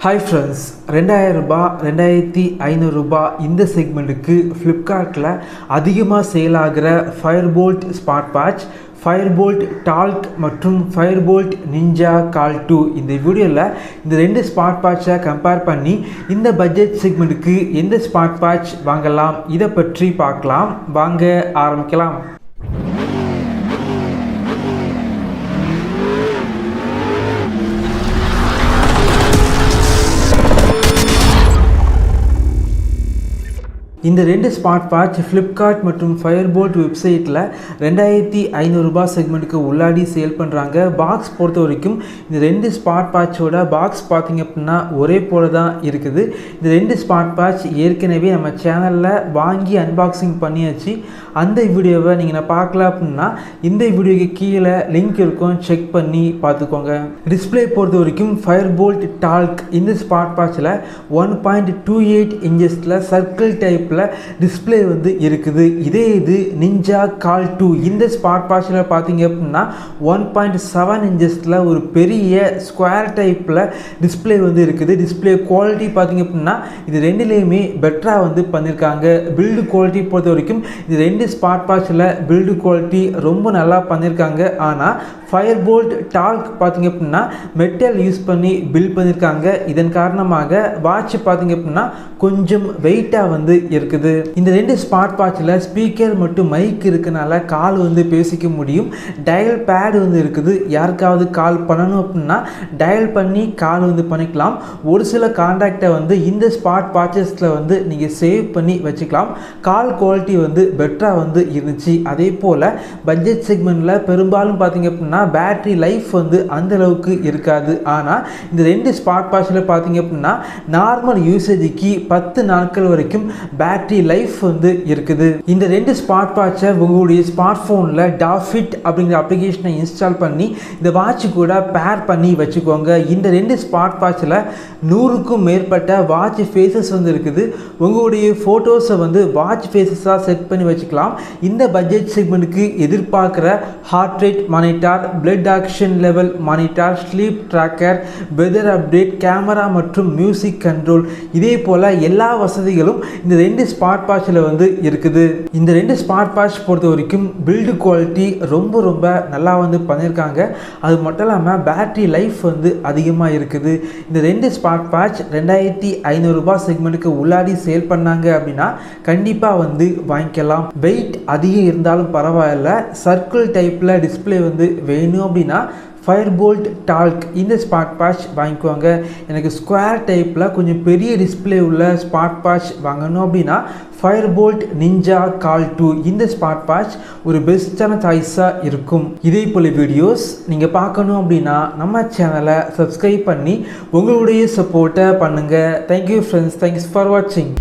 Hi friends, 2000 ரூபாய் 2500 ரூபாய் இந்த செக்மெண்ட்டுக்கு ஃப்ளிப்கார்ட்டில் அதிகமாக சேல் ஆகிற Fire-Boltt smart watch, Fire-Boltt talk மற்றும் ஃபயர்போல்ட் நிஞ்சா கால் 2 இந்த வீடியோவில் இந்த ரெண்டு ஸ்மார்ட் வாட்சை கம்பேர் பண்ணி இந்த பட்ஜெட் செக்மெண்ட்டுக்கு எந்த ஸ்மார்ட் வாட்ச் வாங்கலாம் இதை பற்றி பார்க்கலாம். வாங்க ஆரம்பிக்கலாம். இந்த ரெண்டு ஸ்மார்ட் வாட்ச் ஃப்ளிப்கார்ட் மற்றும் ஃபயர்போல்ட் வெப்சைட்டில் 2500 ரூபாய் செக்மெண்ட்டுக்கு உள்ளாடி சேல் பண்ணுறாங்க. பாக்ஸ் பொறுத்த வரைக்கும் இந்த ரெண்டு ஸ்மார்ட் வாட்சோட பாக்ஸ் பார்த்திங்க அப்படின்னா ஒரே போல தான் இருக்குது. இந்த ரெண்டு ஸ்மார்ட் வாட்ச் ஏற்கனவே நம்ம சேனலில் வாங்கி அன்பாக்சிங் பண்ணியாச்சு. அந்த வீடியோவை நீங்கள் பார்க்கல அப்படின்னா இந்த வீடியோக்கு கீழே லிங்க் இருக்கும், செக் பண்ணி பார்த்துக்கோங்க. டிஸ்பிளே பொறுத்த வரைக்கும் ஃபயர்போல்ட் டால்க் இந்த ஸ்மார்ட் வாட்சில் 1.28 இன்ச்சஸில் சர்க்கிள் டைப் டிஸ்பிளே வந்து இருக்குது. இதே இது நிஞ்சா கால் 2 இந்த ஸ்மார்ட் வாட்சில் பார்த்தீங்க அப்படின்னா 1.7 இன்ச்சஸில் ஒரு பெரிய ஸ்கொயர் டைப்பில் டிஸ்பிளே வந்து இருக்குது. டிஸ்பிளே குவாலிட்டி பார்த்தீங்க அப்படின்னா இது ரெண்டுலேயுமே பெட்டராக வந்து பண்ணியிருக்காங்க. பில்டு குவாலிட்டி பொறுத்த வரைக்கும் இது ரெண்டு ஸ்மார்ட் வாட்சில் பில்டு குவாலிட்டி ரொம்ப நல்லா பண்ணியிருக்காங்க. ஆனால் ஃபயர்போல்ட் டால்க் பார்த்தீங்க அப்படின்னா மெட்டல் யூஸ் பண்ணி பில்ட் பண்ணியிருக்காங்க. இதன் காரணமாக வாட்ச் பார்த்தீங்க அப்படின்னா கொஞ்சம் வெயிட்டாக வந்து இருக்குது. இந்த ரெண்டு ஸ்மார்ட் வாட்சில் ஸ்பீக்கர் மற்றும் மைக் இருக்கனால கால் வந்து பேசிக்க முடியும். டயல் பேட் வந்து இருக்குது. யாருக்காவது கால் பண்ணணும் அப்படின்னா டயல் பண்ணி கால் வந்து பண்ணிக்கலாம். ஒரு சில கான்டாக்டை வந்து இந்த ஸ்மார்ட் வாட்சஸில் வந்து நீங்கள் சேவ் பண்ணி வச்சுக்கலாம். கால் குவாலிட்டி வந்து பெட்டராக வந்து இருந்துச்சு. அதே போல் பட்ஜெட் செக்மெண்ட்டில் பெரும்பாலும் பார்த்தீங்க அப்படின்னா பேட்டரி லைஃப் வந்து அந்த அளவுக்கு இருக்காது. ஆனால் இந்த ரெண்டு ஸ்மார்ட் வாட்சில் பார்த்தீங்க அப்படின்னா நார்மல் யூசேஜுக்கு 10 நாட்கள் வரைக்கும் பேட்டரி லைஃப் வந்து இருக்குது. இந்த ரெண்டு ஸ்மார்ட் வாட்சை உங்களுடைய ஸ்மார்ட் ஃபோனில் டாஃபிட் அப்படிங்கிற அப்ளிகேஷனை இன்ஸ்டால் பண்ணி இந்த வாட்ச் கூட பேர் பண்ணி வச்சுக்கோங்க. இந்த ரெண்டு ஸ்மார்ட் வாட்சில் 100க்கும் மேற்பட்ட வாட்ச் ஃபேஸஸ் வந்து இருக்குது. உங்களுடைய ஃபோட்டோஸை வந்து வாட்ச் ஃபேஸஸாக செட் பண்ணி வச்சுக்கலாம். இந்த பட்ஜெட் செக்மெண்ட்டுக்கு எதிர்பார்க்குற heart rate monitor, blood oxygen level monitor, sleep tracker, weather update, camera மற்றும் மியூசிக் கண்ட்ரோல் இதே போல் எல்லா வசதிகளும் இந்த ரெண்டு ஸ்மார்ட் வாட்சில் வந்து இருக்குது. இந்த ரெண்டு ஸ்மார்ட் வாட்ச் பொறுத்த வரைக்கும் பில்டு குவாலிட்டி ரொம்ப நல்லா வந்து பண்ணியிருக்காங்க. அது மட்டும் இல்லாமல் பேட்டரி லைஃப் வந்து அதிகமாக இருக்குது. இந்த ரெண்டு ஸ்மார்ட் வாட்ச் 2500 ரூபாய் செக்மெண்ட்டுக்கு உள்ளாடி சேல் பண்ணாங்க அப்படின்னா கண்டிப்பாக வந்து வாங்கிக்கலாம். வெயிட் அதிகம் இருந்தாலும் பரவாயில்ல, சர்க்கிள் டைப்பில் டிஸ்பிளே வந்து வேணும் அப்படின்னா ஃபயர்போல்ட் டால்க் இந்த ஸ்மார்ட் வாட்ச் வாங்கிக்குவாங்க. எனக்கு ஸ்கொயர் டைப்பில் கொஞ்சம் பெரிய டிஸ்பிளே உள்ள ஸ்மார்ட் வாட்ச் வாங்கணும் அப்படின்னா ஃபயர்போல்ட் நிஞ்சா கால் 2 இந்த ஸ்மார்ட் வாட்ச் ஒரு பெஸ்ட்டான சாய்ஸாக இருக்கும். இதே போல் வீடியோஸ் நீங்கள் பார்க்கணும் அப்படின்னா நம்ம சேனலை சப்ஸ்கிரைப் பண்ணி உங்களுடைய சப்போர்ட்டை பண்ணுங்கள். தேங்க்யூ ஃப்ரெண்ட்ஸ், தேங்க்ஸ் ஃபார் வாட்சிங்.